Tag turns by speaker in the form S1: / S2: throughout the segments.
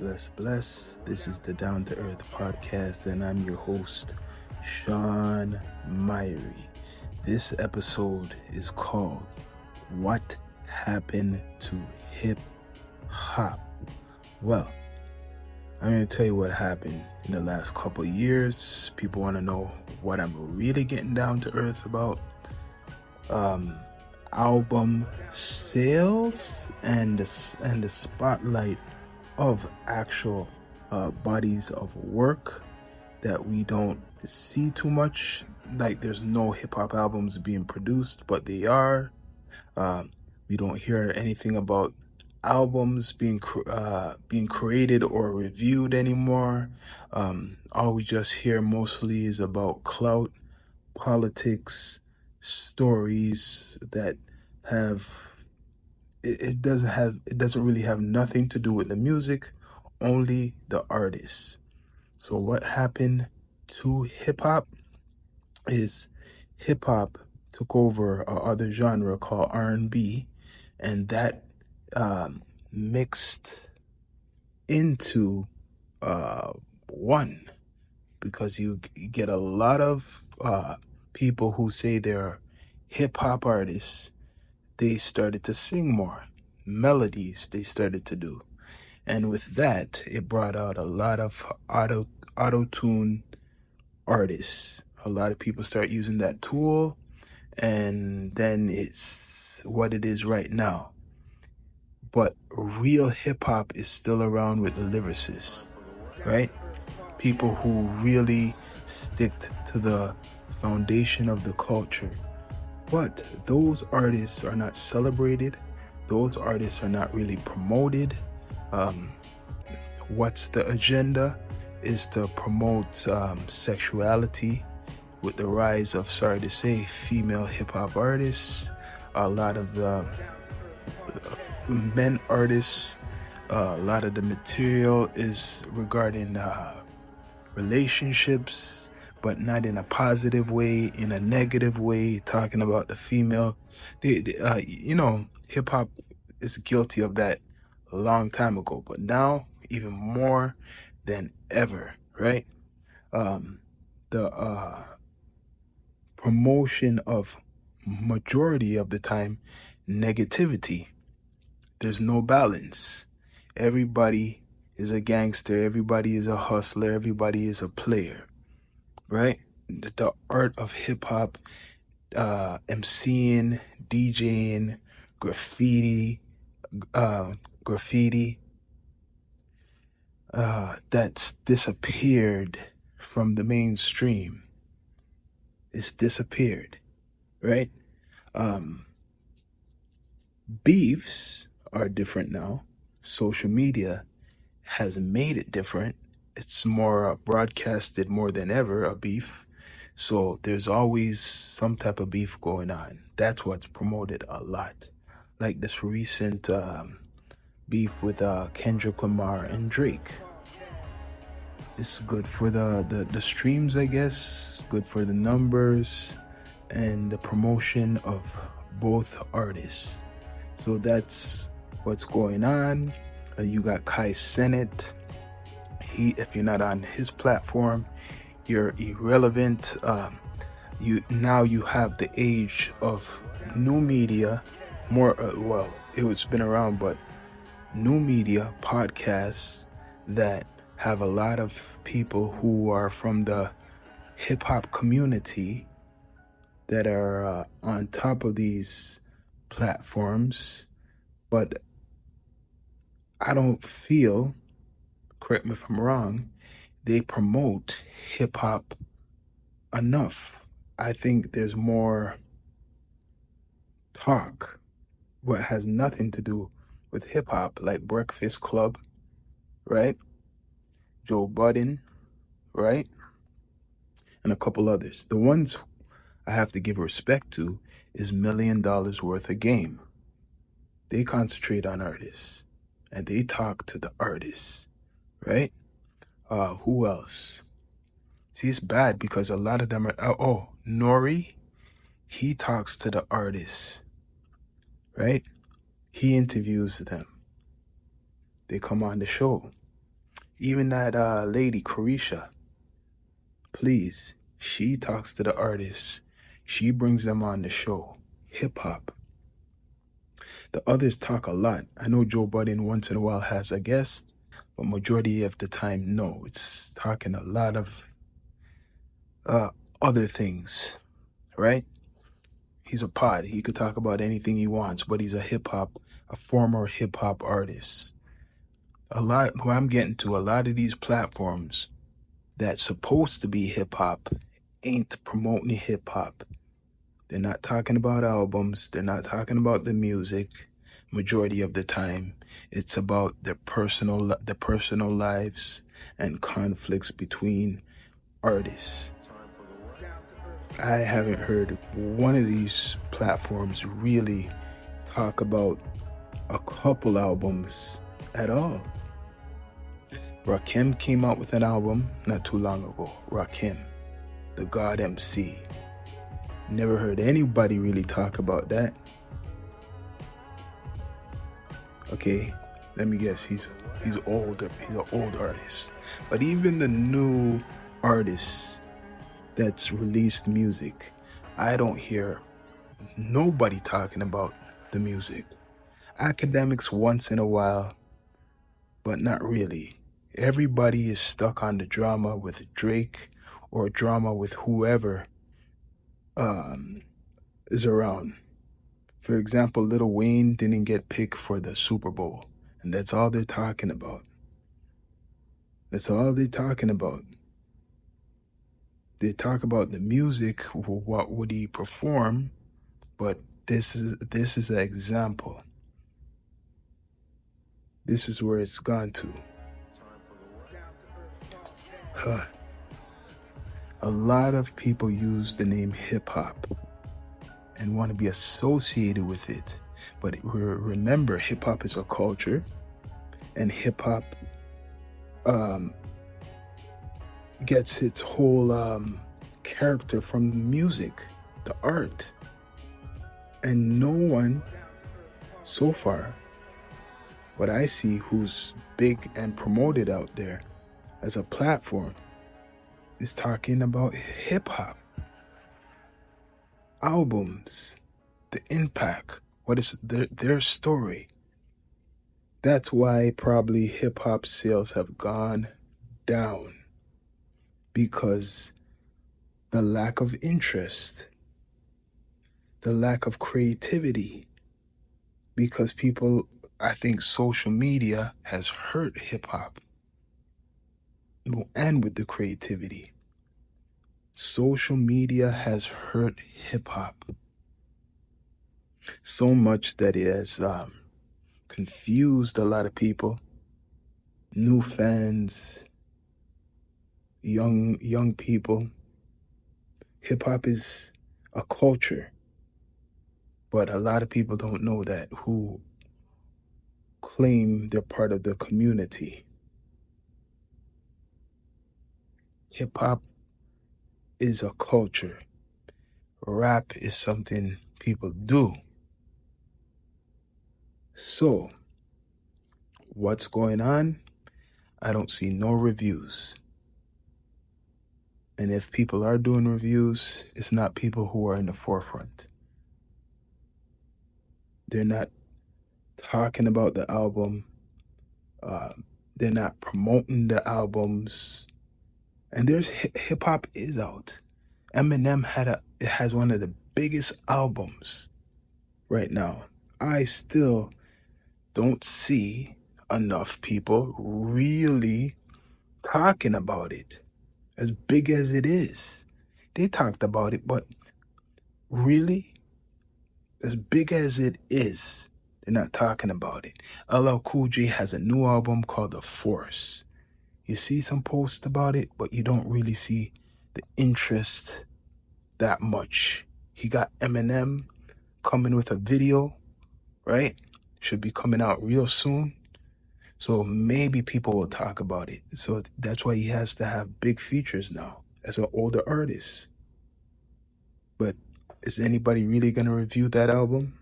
S1: bless. This is the Down to Earth podcast, and I'm your host, Sean Myrie. This episode is called What Happened to Hip Hop? Well, I'm going to tell you what happened in the last couple of years. People want to know what I'm really getting down to earth about. Album sales and the spotlight of actual bodies of work that we don't see too much. Like, there's no hip-hop albums being produced, but they are. We don't hear anything about albums being created or reviewed anymore. All we just hear mostly is about clout, politics, stories that it doesn't really have nothing to do with the music, only the artist. So what happened to hip hop is hip hop took over a other genre called R&B, and that mixed into one, because you get a lot of people who say they're hip hop artists. They started to sing more melodies. They started to do, and with that, it brought out a lot of auto tune artists. A lot of people start using that tool, and then it's what it is right now. But real hip hop is still around with the lyricists, right? People who really stick to the foundation of the culture. But those artists are not celebrated. Those artists are not really promoted. What's the agenda is to promote sexuality with the rise of, sorry to say, female hip-hop artists. A lot of the men artists, a lot of the material is regarding relationships, but not in a positive way, in a negative way, talking about the female. Hip hop is guilty of that a long time ago, but now even more than ever, right? The promotion of majority of the time negativity. There's no balance. Everybody is a gangster. Everybody is a hustler. Everybody is a player, right? The art of hip hop, MCing, DJing, graffiti, that's disappeared from the mainstream. It's disappeared, right? Beefs are different now. Social media has made it different. It's more broadcasted more than ever, a beef. So there's always some type of beef going on. That's what's promoted a lot. Like this recent beef with Kendrick Lamar and Drake. It's good for the streams, I guess, good for the numbers and the promotion of both artists. So that's what's going on. You got Kai Cenat. If you're not on his platform, you're irrelevant. You have the age of new media, more it's been around, but new media podcasts that have a lot of people who are from the hip hop community that are on top of these platforms. But I don't feel, correct me if I'm wrong, they promote hip hop enough. I think there's more talk what has nothing to do with hip hop, like Breakfast Club, right? Joe Budden, right? And a couple others. The ones I have to give respect to is $1 Million Worth of Game. They concentrate on artists and they talk to the artists, right? Who else? See, it's bad because a lot of them are, Nori, he talks to the artists, right? He interviews them. They come on the show. Even that lady, Carisha, please, she talks to the artists. She brings them on the show. Hip hop. The others talk a lot. I know Joe Budden once in a while has a guest, but majority of the time, no. It's talking a lot of uh, other things, right? He's a pod. He could talk about anything he wants, but he's a former hip hop artist. Who I'm getting to, a lot of these platforms that's supposed to be hip hop ain't promoting hip hop. They're not talking about albums. They're not talking about the music. Majority of the time, it's about their personal lives and conflicts between artists. I haven't heard one of these platforms really talk about a couple albums at all. Rakim came out with an album not too long ago. Rakim, the God MC. Never heard anybody really talk about that. Okay, let me guess, he's older. He's an old artist. But even the new artists that's released music, I don't hear nobody talking about the music. Academics once in a while, but not really. Everybody is stuck on the drama with Drake or drama with whoever is around. For example, Lil Wayne didn't get picked for the Super Bowl, and that's all they're talking about. That's all they're talking about. They talk about the music, what would he perform, but this is an example. This is where it's gone to. A lot of people use the name hip hop and want to be associated with it. But remember, hip hop is a culture, and hip hop gets its whole character from the music, the art. And no one, so far, what I see who's big and promoted out there as a platform is talking about hip hop, albums, the impact, what is their story. That's why probably hip hop sales have gone down, because the lack of interest, the lack of creativity, because people, I think social media has hurt hip hop. And with the creativity, social media has hurt hip hop so much that it has confused a lot of people, new fans, young people. Hip hop is a culture, but a lot of people don't know that who claim they're part of the community. Hip hop is a culture. Rap is something people do. So, what's going on? I don't see no reviews. And if people are doing reviews, it's not people who are in the forefront. They're not talking about the album. They're not promoting the albums. And there's hip hop is out. Eminem has one of the biggest albums right now. I still don't see enough people really talking about it, as big as it is. They talked about it, but really, as big as it is, they're not talking about it. LL Cool J has a new album called The Force. You see some posts about it, but you don't really see the interest that much. He got Eminem coming with a video, right? Should be coming out real soon. So maybe people will talk about it. So that's why he has to have big features now as an older artist. But is anybody really going to review that album?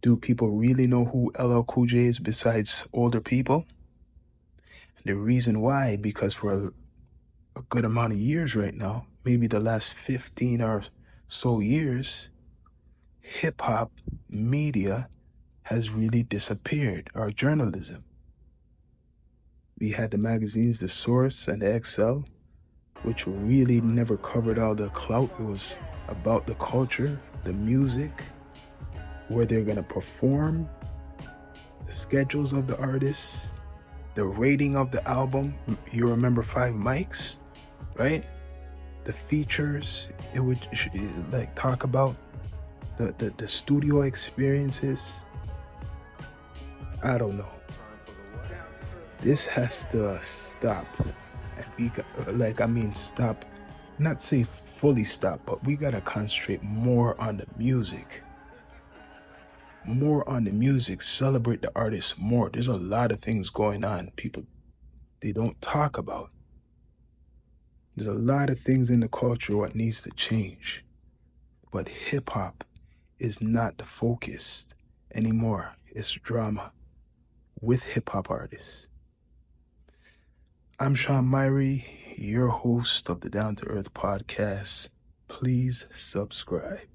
S1: Do people really know who LL Cool J is besides older people? The reason why, because for a good amount of years right now, maybe the last 15 or so years, hip hop media has really disappeared, our journalism. We had the magazines, The Source and the Excel, which really never covered all the clout. It was about the culture, the music, where they're going to perform, the schedules of the artists, the rating of the album. You remember Five Mics, right? The features. It would like talk about the studio experiences. I don't know. This has to stop. And we got, stop, not say fully stop, but we gotta concentrate more on the music. More on the music, celebrate the artists more. There's a lot of things going on people they don't talk about. There's a lot of things in the culture what needs to change. But hip hop is not the focus anymore. It's drama with hip hop artists. I'm Sean Myrie, your host of the Down to Earth podcast. Please subscribe.